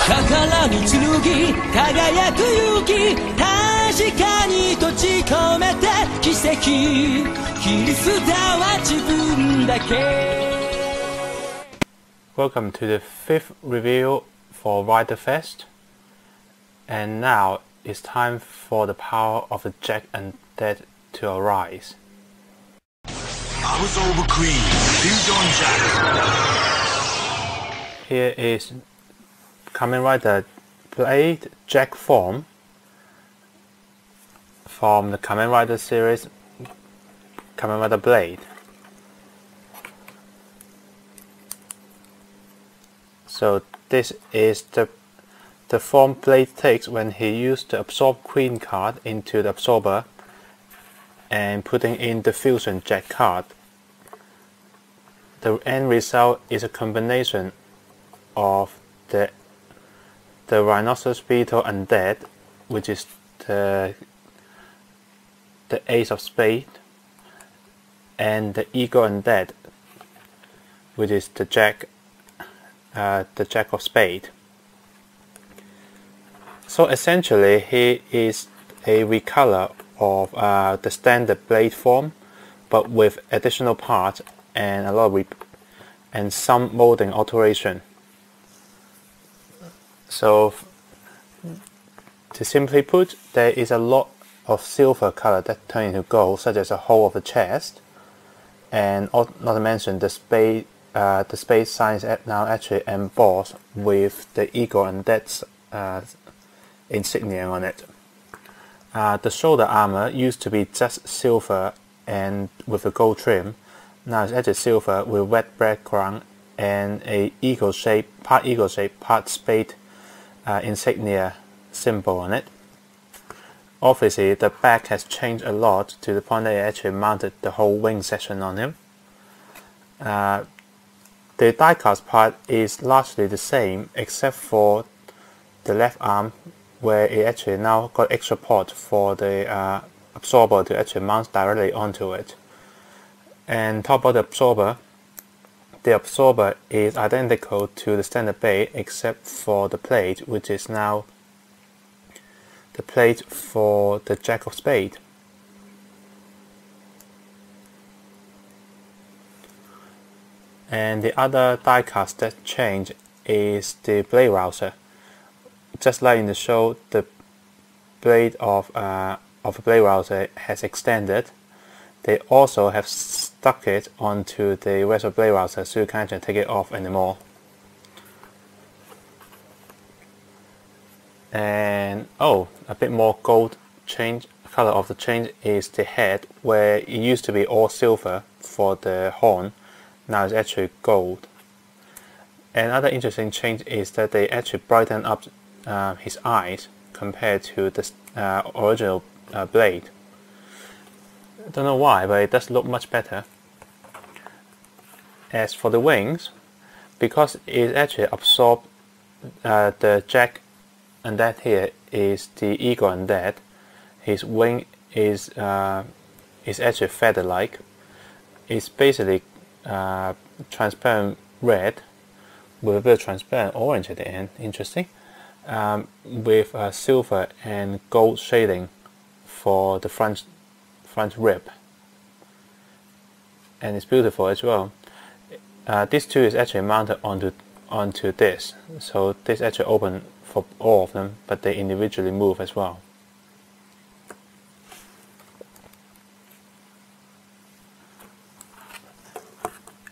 宝に剣輝く勇気確かに閉じ込めて奇跡キリストは自分だけ Welcome to the 5th review for Rider Fest, and now it's time for the power of the Jack Undead to arise. Absolver Queen, Fusion Jack. Here is Kamen Rider Blade Jack form from the Kamen Rider series Kamen Rider Blade. So this is the form Blade takes when he used the Absorb Queen card into the Absorber and putting in the Fusion Jack card. The end result is a combination of the Rhinoceros Beetle Undead, which is the Ace of Spade, and the Eagle Undead, which is the Jack of Spade. So essentially, he is a recolor of the standard Blade form, but with additional parts and a lot of and some molding alteration. So, to simply put, there is a lot of silver color that turn into gold, such as the whole of the chest, and not to mention the spade signs now actually embossed with the Eagle Undead's insignia on it. The shoulder armor used to be just silver and with a gold trim. Now it's actually silver with red background and a part eagle shape, part spade insignia symbol on it. Obviously, the back has changed a lot to the point that it actually mounted the whole wing section on him. The diecast part is largely the same except for the left arm, where it actually now got extra port for the absorber to actually mount directly onto it. And talk about the absorber is identical to the standard blade except for the plate, which is now the plate for the Jack of Spade. And the other diecast that changed is the blade rouser. Just like in the show, the blade of a blade rouser has extended. They also have stuck it onto the rest of the blade rouser, so you can't actually take it off anymore. And a bit more gold change. Color of the change is the head, where it used to be all silver for the horn. Now it's actually gold. Another interesting change is that they actually brighten up his eyes compared to the original blade. I don't know why, but it does look much better. As for the wings, because it actually absorbed the Jack Undead here is the Eagle Undead. His wing is actually feather-like. It's basically transparent red with a bit of transparent orange at the end. Interesting. With silver and gold shading for the front rib, and it's beautiful as well. This too is actually mounted onto this, so this actually open for all of them, but they individually move as well.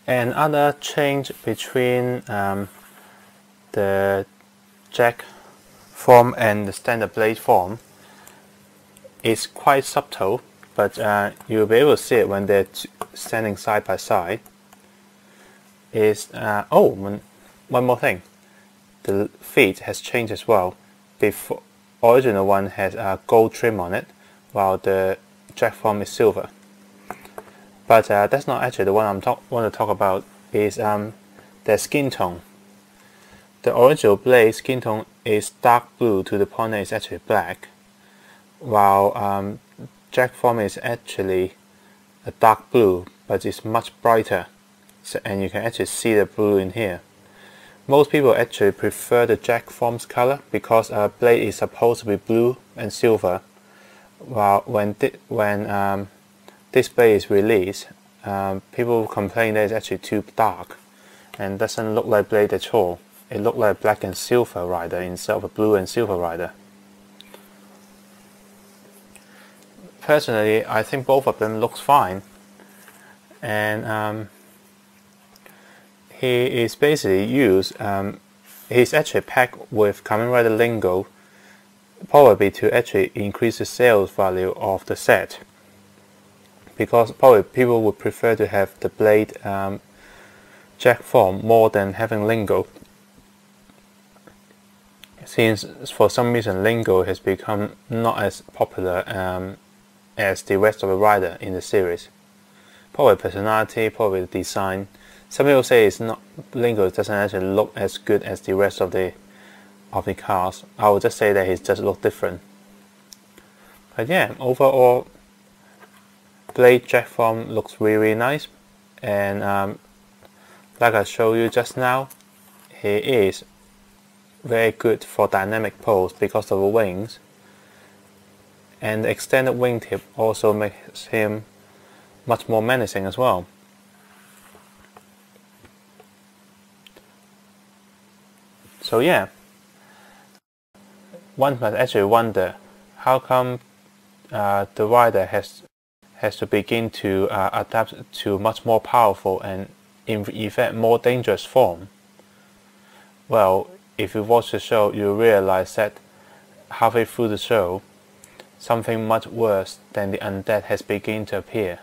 Another change between the Jack form and the standard blade form is quite subtle, but you'll be able to see it when they're standing side by side. One more thing, the feet has changed as well. The original one has a gold trim on it, while the Jack form is silver. But that's not actually the one want to talk about. Is their skin tone. The original blade skin tone is dark blue to the point that it's actually black, while Jack form is actually a dark blue, but it's much brighter, and you can actually see the blue in here. Most people actually prefer the Jack form's color because Blade is supposed to be blue and silver, while when this Blade is released, people complain that it's actually too dark and doesn't look like Blade at all. It looks like a black and silver rider instead of a blue and silver rider. Personally, I think both of them looks fine, and he is basically used. He's actually packed with Kamen Rider lingo, probably to actually increase the sales value of the set, because probably people would prefer to have the Blade Jack form more than having lingo, since for some reason lingo has become not as popular as the rest of the rider in the series. Probably personality, probably the design. Some people say it's not, lingo doesn't actually look as good as the rest of the cast. I would just say that he just look different. But yeah, overall Blade Jack form looks really nice, and like I showed you just now, he is very good for dynamic pose because of the wings, and the extended wingtip also makes him much more menacing as well. So yeah, one must actually wonder how come the rider has to begin to adapt to much more powerful and in effect more dangerous form. Well, if you watch the show, you realize that halfway through the show, something much worse than the undead has begun to appear.